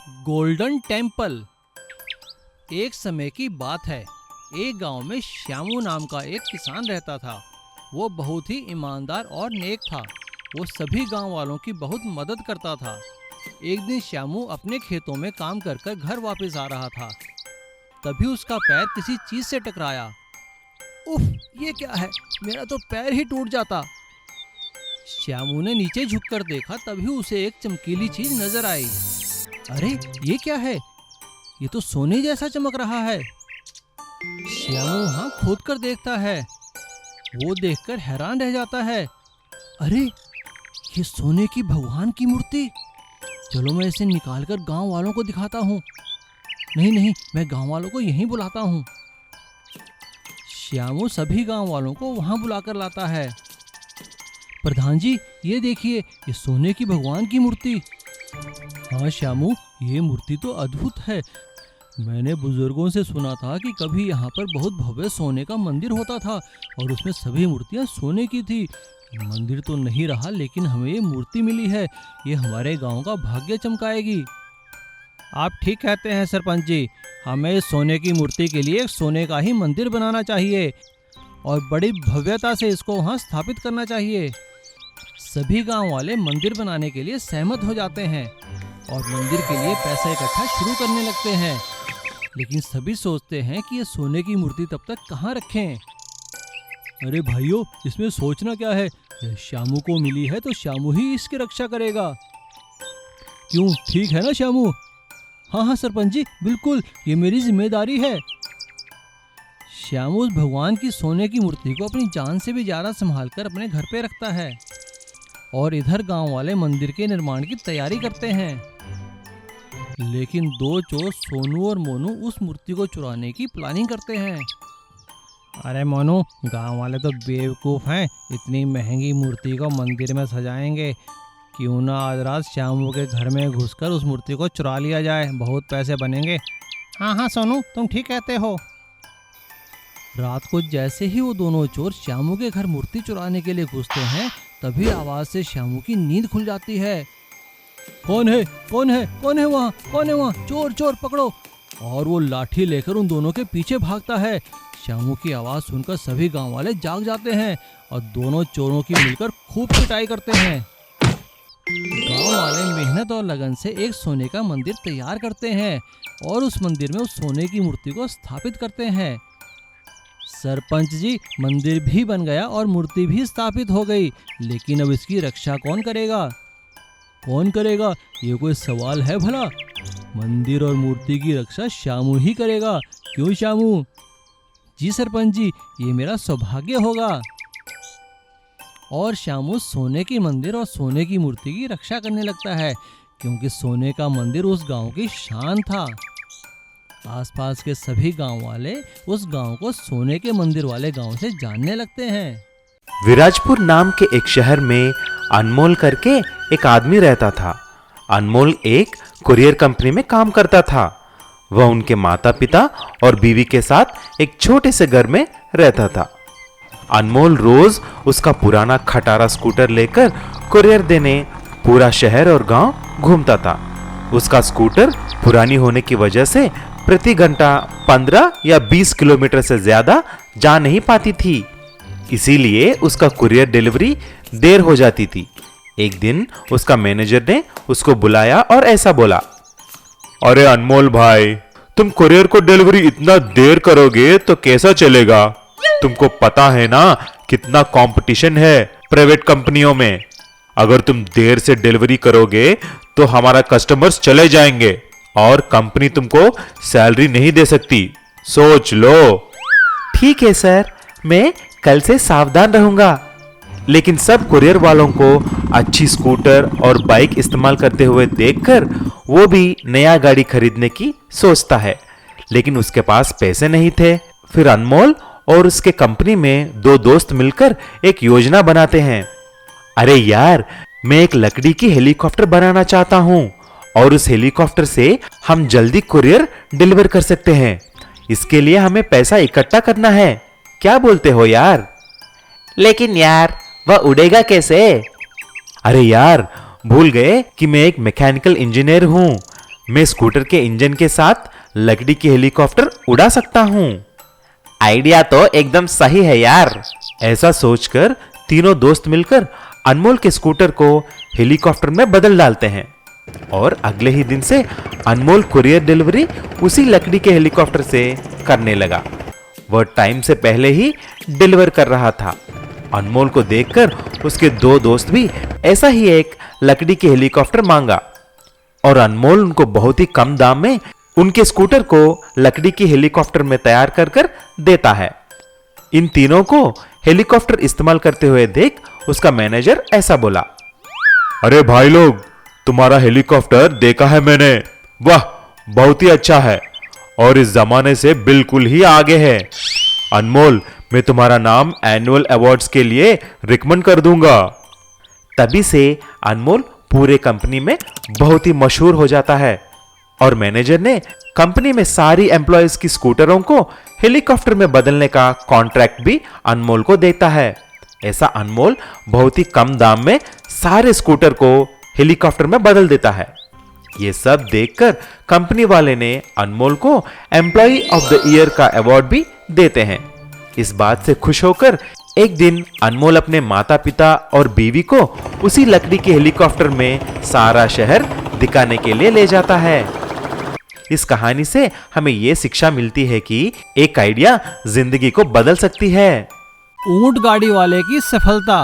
Golden temple. एक समय की बात है, एक गांव में श्यामू नाम का एक किसान रहता था। वो बहुत ही ईमानदार और नेक था। वो सभी गांव वालों की बहुत मदद करता था। एक दिन श्यामू अपने खेतों में काम कर कर घर वापस आ रहा था। तभी उसका पैर किसी चीज से टकराया। उफ, ये क्या है? मेरा तो पैर ही टूट जाता। श्यामू ने नीचे झुककर देखा, तभी उसे एक चमकीली चीज नजर आई। अरे, ये क्या है? ये तो सोने जैसा चमक रहा है। श्यामू वहां खोद कर देखता है। वो देखकर हैरान रह जाता है। अरे, ये सोने की भगवान की मूर्ति। चलो मैं इसे निकालकर गांव वालों को दिखाता हूँ। नहीं, मैं गांव वालों को यहीं बुलाता हूँ। श्यामू सभी गांव वालों को वहां बुलाकर लाता है। प्रधान जी, ये देखिए, ये सोने की भगवान की मूर्ति। हाँ श्यामू, ये मूर्ति तो अद्भुत है। मैंने बुजुर्गों से सुना था कि कभी यहाँ पर बहुत भव्य सोने का मंदिर होता था और उसमें सभी मूर्तियाँ सोने की थी। मंदिर तो नहीं रहा, लेकिन हमें ये मूर्ति मिली है। ये हमारे गांव का भाग्य चमकाएगी। आप ठीक कहते हैं सरपंच जी। हमें सोने की मूर्ति के लिए सोने का ही मंदिर बनाना चाहिए और बड़ी भव्यता से इसको वहाँ स्थापित करना चाहिए। सभी गांव वाले मंदिर बनाने के लिए सहमत हो जाते हैं और मंदिर के लिए पैसा इकट्ठा शुरू करने लगते हैं। लेकिन सभी सोचते हैं कि ये सोने की मूर्ति तब तक कहाँ रखें। अरे भाइयों, इसमें सोचना क्या है? श्यामू को मिली है तो श्यामू ही इसकी रक्षा करेगा। क्यों, ठीक है ना श्यामू? हाँ सरपंच जी, बिल्कुल, ये मेरी जिम्मेदारी है। श्यामू उस भगवान की सोने की मूर्ति को अपनी जान से भी ज्यादा संभाल कर अपने घर पे रखता है और इधर गांव वाले मंदिर के निर्माण की तैयारी करते हैं। लेकिन दो चोर सोनू और मोनू उस मूर्ति को चुराने की प्लानिंग करते हैं। अरे मोनू, गांव वाले तो बेवकूफ़ हैं, इतनी महंगी मूर्ति को मंदिर में सजाएंगे। क्यों ना आज रात श्यामू के घर में घुसकर उस मूर्ति को चुरा लिया जाए, बहुत पैसे बनेंगे। हाँ सोनू, तुम ठीक कहते हो। रात को जैसे ही वो दोनों चोर श्यामू के घर मूर्ति चुराने के लिए घुसते हैं, तभी आवाज से श्यामू की नींद खुल जाती है। कौन है वहाँ? चोर पकड़ो। और वो लाठी लेकर उन दोनों के पीछे भागता है। श्यामू की आवाज सुनकर सभी गांव वाले जाग जाते हैं और दोनों चोरों की मिलकर खूब पिटाई करते हैं। गांव वाले मेहनत और लगन से एक सोने का मंदिर तैयार करते हैं और उस मंदिर में उस सोने की मूर्ति को स्थापित करते हैं। सरपंच जी, मंदिर भी बन गया और मूर्ति भी स्थापित हो गई, लेकिन अब इसकी रक्षा कौन करेगा? ये कोई सवाल है भला? मंदिर और मूर्ति की रक्षा श्यामू ही करेगा। क्यों श्यामू? जी सरपंच जी, ये मेरा सौभाग्य होगा। और श्यामू सोने की मंदिर और सोने की मूर्ति की रक्षा करने लगता है, क्योंकि सोने का मंदिर उस गांव की शान था। आसपास के सभी गांव वाले उस गांव को सोने के मंदिर वाले गांव से जानने लगते हैं। विराजपुर नाम के एक शहर में अनमोल करके एक आदमी रहता था। अनमोल एक कुरियर कंपनी में काम करता था। वह उनके माता पिता और बीवी के साथ एक छोटे से घर में रहता था। अनमोल रोज उसका पुराना खटारा स्कूटर लेकर कुरियर देने पूरा शहर और गांव घूमता था। उसका स्कूटर पुरानी होने की वजह से प्रति घंटा 15 या 20 किलोमीटर से ज्यादा जा नहीं पाती थी, इसीलिए उसका कुरियर डिलीवरी देर हो जाती थी। एक दिन उसका मैनेजर ने उसको बुलाया और ऐसा बोला, अरे अनमोल भाई, तुम कुरियर को डिलीवरी इतना देर करोगे तो कैसा चलेगा? तुमको पता है ना कितना कंपटीशन है प्राइवेट कंपनियों में। अगर तुम देर से डिलीवरी करोगे तो हमारा कस्टमर्स चले जाएंगे और कंपनी तुमको सैलरी नहीं दे सकती। सोच लो। ठीक है सर, मैं कल से सावधान रहूंगा। लेकिन सब कुरियर वालों को अच्छी स्कूटर और बाइक इस्तेमाल करते हुए देखकर वो भी नया गाड़ी खरीदने की सोचता है, लेकिन उसके पास पैसे नहीं थे। फिर अनमोल और उसके कंपनी में दो दोस्त मिलकर एक योजना बनाते हैं। अरे यार, मैं एक लकड़ी की हेलीकॉप्टर बनाना चाहता हूं और उस हेलीकॉप्टर से हम जल्दी कुरियर डिलीवर कर सकते हैं। इसके लिए हमें पैसा इकट्ठा करना है। क्या बोलते हो यार? लेकिन यार, वह उड़ेगा कैसे? अरे यार, भूल गए कि मैं एक मैकेनिकल इंजीनियर हूं। मैं स्कूटर के इंजन के साथ लकड़ी की हेलीकॉप्टर उड़ा सकता हूँ। आइडिया तो एकदम सही है यार। ऐसा सोचकर तीनों दोस्त मिलकर अनमोल के स्कूटर को हेलीकॉप्टर में बदल डालते हैं और अगले ही दिन से अनमोल कुरियर डिलीवरी उसी लकड़ी के हेलीकॉप्टर से करने लगा। वह टाइम से पहले ही डिलीवर कर रहा था। अनमोल को देखकर उसके दो दोस्त भी ऐसा ही एक लकड़ी की हेलीकॉप्टर मांगा और अनमोल उनको बहुत ही कम दाम में उनके स्कूटर को लकड़ी की हेलीकॉप्टर में तैयार कर कर देता है। इन तीनों को हेलीकॉप्टर इस्तेमाल करते हुए देख उसका मैनेजर ऐसा बोला, अरे भाई लोग, तुम्हारा हेलीकॉप्टर देखा है मैंने, वाह बहुत ही अच्छा है और इस जमाने से बिल्कुल ही आगे है। अनमोल, मैं तुम्हारा नाम एनुअल अवार्ड्स के लिए रिकमेंड कर दूंगा। तभी से अनमोल पूरे कंपनी में बहुत ही मशहूर हो जाता है और मैनेजर ने कंपनी में सारी एम्प्लॉयज की स्कूटरों को हेलीकॉप्टर में बदलने का कॉन्ट्रैक्ट भी अनमोल को देता है। ऐसा अनमोल बहुत ही कम दाम में सारे स्कूटर को हेलीकॉप्टर में बदल देता है। ये सब देखकर कंपनी वाले ने अनमोल को एम्प्लॉय ऑफ द ईयर का अवार्ड भी देते हैं। इस बात से खुश होकर एक दिन अनमोल अपने माता पिता और बीवी को उसी लकड़ी के हेलीकॉप्टर में सारा शहर दिखाने के लिए ले जाता है। इस कहानी से हमें यह शिक्षा मिलती है कि एक आइडिया जिंदगी को बदल सकती है। ऊंट गाड़ी वाले की सफलता।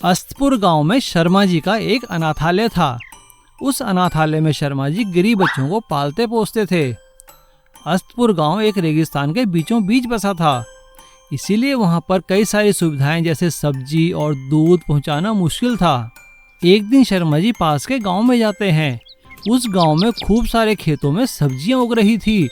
अस्तपुर गांव में शर्मा जी का एक अनाथालय था। उस अनाथालय में शर्मा जी गरीब बच्चों को पालते पोसते थे। अस्तपुर गांव एक रेगिस्तान के बीचों बीच बसा था, इसीलिए वहां पर कई सारी सुविधाएं जैसे सब्जी और दूध पहुंचाना मुश्किल था। एक दिन शर्मा जी पास के गांव में जाते हैं। उस गांव में खूब सारे खेतों में सब्जियां उग रही थी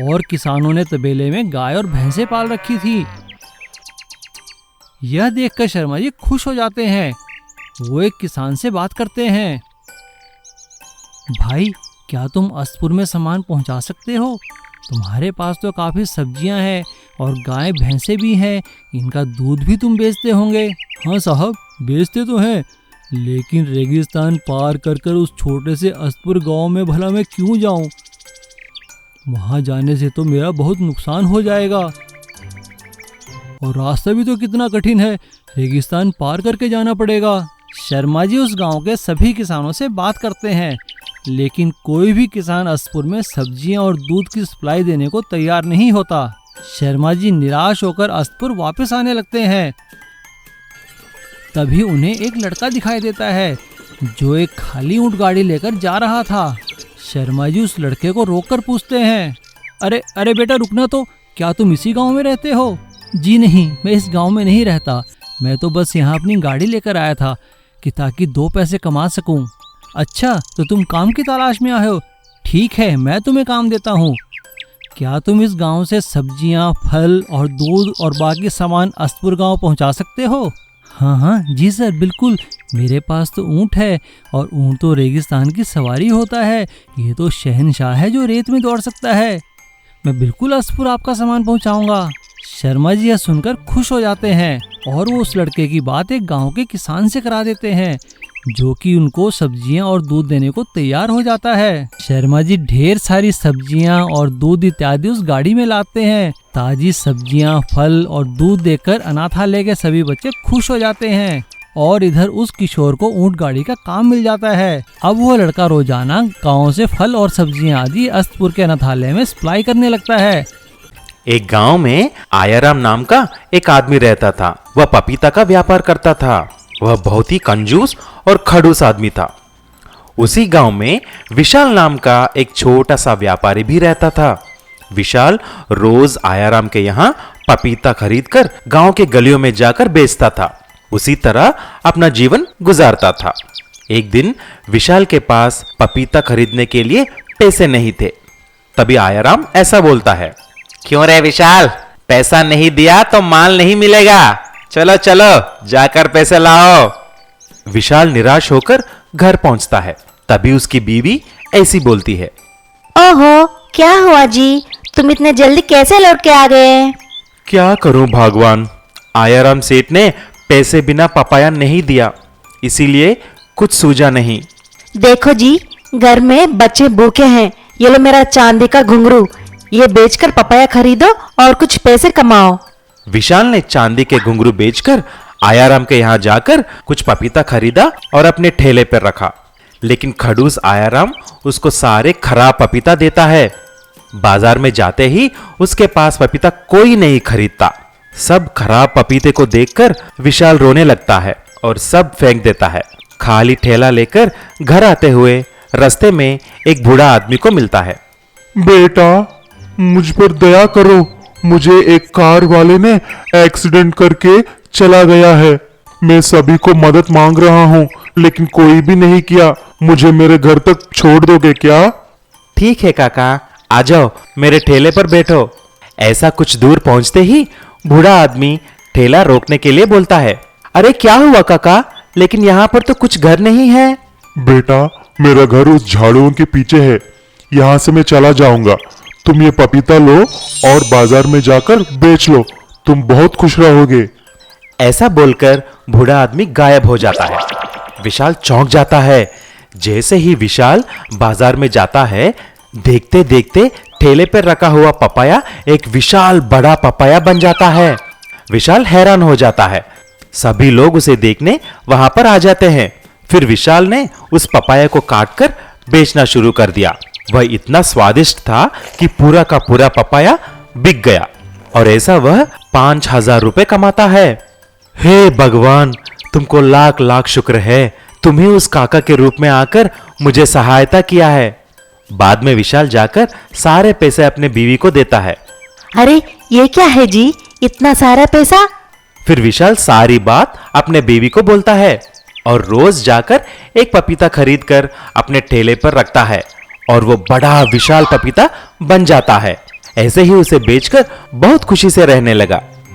और किसानों ने तबेले में गाय और भैंसें पाल रखी थी। यह देखकर शर्मा जी खुश हो जाते हैं। वो एक किसान से बात करते हैं, भाई क्या तुम अस्तपुर में सामान पहुंचा सकते हो? तुम्हारे पास तो काफी सब्जियां हैं और गाय भैंसे भी हैं, इनका दूध भी तुम बेचते होंगे। हाँ साहब, बेचते तो हैं, लेकिन रेगिस्तान पार कर कर उस छोटे से अस्तपुर गांव में भला मैं क्यों जाऊं? वहां जाने से तो मेरा बहुत नुकसान हो जाएगा और रास्ता भी तो कितना कठिन है, रेगिस्तान पार करके जाना पड़ेगा। शर्मा जी उस गांव के सभी किसानों से बात करते हैं, लेकिन कोई भी किसान अस्तपुर में सब्जियां और दूध की सप्लाई देने को तैयार नहीं होता। शर्मा जी निराश होकर अस्तपुर वापस आने लगते हैं। तभी उन्हें एक लड़का दिखाई देता है जो एक खाली ऊंट गाड़ी लेकर जा रहा था। शर्मा जी उस लड़के को रोककर पूछते हैं, अरे अरे बेटा रुकना तो, क्या तुम इसी गांव में रहते हो? जी नहीं, मैं इस गांव में नहीं रहता, मैं तो बस यहाँ अपनी गाड़ी लेकर आया था कि ताकि 2 पैसे कमा सकूं। अच्छा, तो तुम काम की तलाश में आए हो? ठीक है, मैं तुम्हें काम देता हूँ। क्या तुम इस गांव से सब्जियां, फल और दूध और बाकी सामान अस्तपुर गांव पहुंचा सकते हो? हाँ हाँ जी सर, बिल्कुल, मेरे पास तो ऊंट है और ऊंट तो रेगिस्तान की सवारी होता है, ये तो शहंशाह है जो रेत में दौड़ सकता है। मैं बिल्कुल अस्तपुर आपका सामान पहुंचाऊंगा। शर्मा जी यह सुनकर खुश हो जाते हैं और वो उस लड़के की बात एक गांव के किसान से करा देते हैं जो कि उनको सब्जियां और दूध देने को तैयार हो जाता है। शर्मा जी ढेर सारी सब्जियां और दूध इत्यादि उस गाड़ी में लाते हैं। ताजी सब्जियां, फल और दूध देखकर अनाथालय के सभी बच्चे खुश हो जाते हैं और इधर उस किशोर को ऊंट गाड़ी का काम मिल जाता है। अब वो लड़का रोजाना गाँव से फल और सब्जियां आदि अस्तपुर के अनाथालय में सप्लाई करने लगता है। एक गांव में आयाराम नाम का एक आदमी रहता था। वह पपीता का व्यापार करता था। वह बहुत ही कंजूस और खड़ूस आदमी था। उसी गांव में विशाल नाम का एक छोटा सा व्यापारी भी रहता था। विशाल रोज आयाराम के यहाँ पपीता खरीदकर गांव के गलियों में जाकर बेचता था। उसी तरह अपना जीवन गुजारता था। एक दिन विशाल के पास पपीता खरीदने के लिए पैसे नहीं थे। तभी आयाराम ऐसा बोलता है, क्यों रे विशाल, पैसा नहीं दिया तो माल नहीं मिलेगा, चलो चलो जाकर पैसे लाओ। विशाल निराश होकर घर पहुंचता है। तभी उसकी बीवी ऐसी बोलती है, ओहो, क्या हुआ जी, तुम इतने जल्दी कैसे लौट के आ गए? क्या करूं भगवान, आयाराम सेठ ने पैसे बिना पपाया नहीं दिया, इसीलिए कुछ सूझा नहीं। देखो जी, घर में बच्चे भूखे हैं। ये लो मेरा चांदी का घुंघरू, ये बेचकर पपाया खरीदो और कुछ पैसे कमाओ। विशाल ने चांदी के घुंघरू बेचकर आयाराम के यहाँ जाकर कुछ पपीता खरीदा और अपने ठेले पर रखा। लेकिन खड़ूस आयाराम उसको सारे खराब पपीता देता है। बाजार में जाते ही उसके पास पपीता कोई नहीं खरीदता। सब खराब पपीते को देखकर विशाल रोने लगता है और सब फेंक देता है। खाली ठेला लेकर घर आते हुए रास्ते में एक बूढ़ा आदमी को मिलता है। बेटा, मुझ पर दया करो। मुझे एक कार वाले ने एक्सीडेंट करके चला गया है। मैं सभी को मदद मांग रहा हूँ, लेकिन कोई भी नहीं किया। मुझे मेरे घर तक छोड़ दोगे क्या? ठीक है काका, आ जाओ, मेरे ठेले पर बैठो। ऐसा कुछ दूर पहुंचते ही बूढ़ा आदमी ठेला रोकने के लिए बोलता है। अरे क्या हुआ काका, लेकिन यहाँ पर तो कुछ घर नहीं है। बेटा, मेरा घर उस झाड़ुओं के पीछे है। यहाँ से मैं चला जाऊंगा। तुम ये पपीता लो और बाजार में जाकर बेच लो। तुम बहुत खुश रहोगे। ऐसा बोलकर बूढ़ा आदमी गायब हो जाता है। विशाल चौंक जाता है। जैसे ही विशाल बाजार में जाता है, देखते देखते ठेले पर रखा हुआ पपाया एक विशाल बड़ा पपाया बन जाता है। विशाल हैरान हो जाता है। सभी लोग उसे देखने वहां पर आ जाते हैं। फिर विशाल ने उस पपाया को काटकर बेचना शुरू कर दिया। वह इतना स्वादिष्ट था कि पूरा का पूरा पपाया बिक गया और ऐसा वह 5,000 रुपए कमाता है। हे भगवान, तुमको लाख लाख शुक्र है। तुम्ही उस काका के रूप में आकर मुझे सहायता किया है। बाद में विशाल जाकर सारे पैसे अपने बीवी को देता है। अरे ये क्या है जी, इतना सारा पैसा? फिर विशाल सारी बात अपने बीवी को बोलता है और रोज जाकर एक पपीता खरीद कर अपने ठेले पर रखता है और वो बड़ा विशाल पपीता बन जाता है। ऐसे ही उसे बेचकर बहुत खुशी से रहने लगा।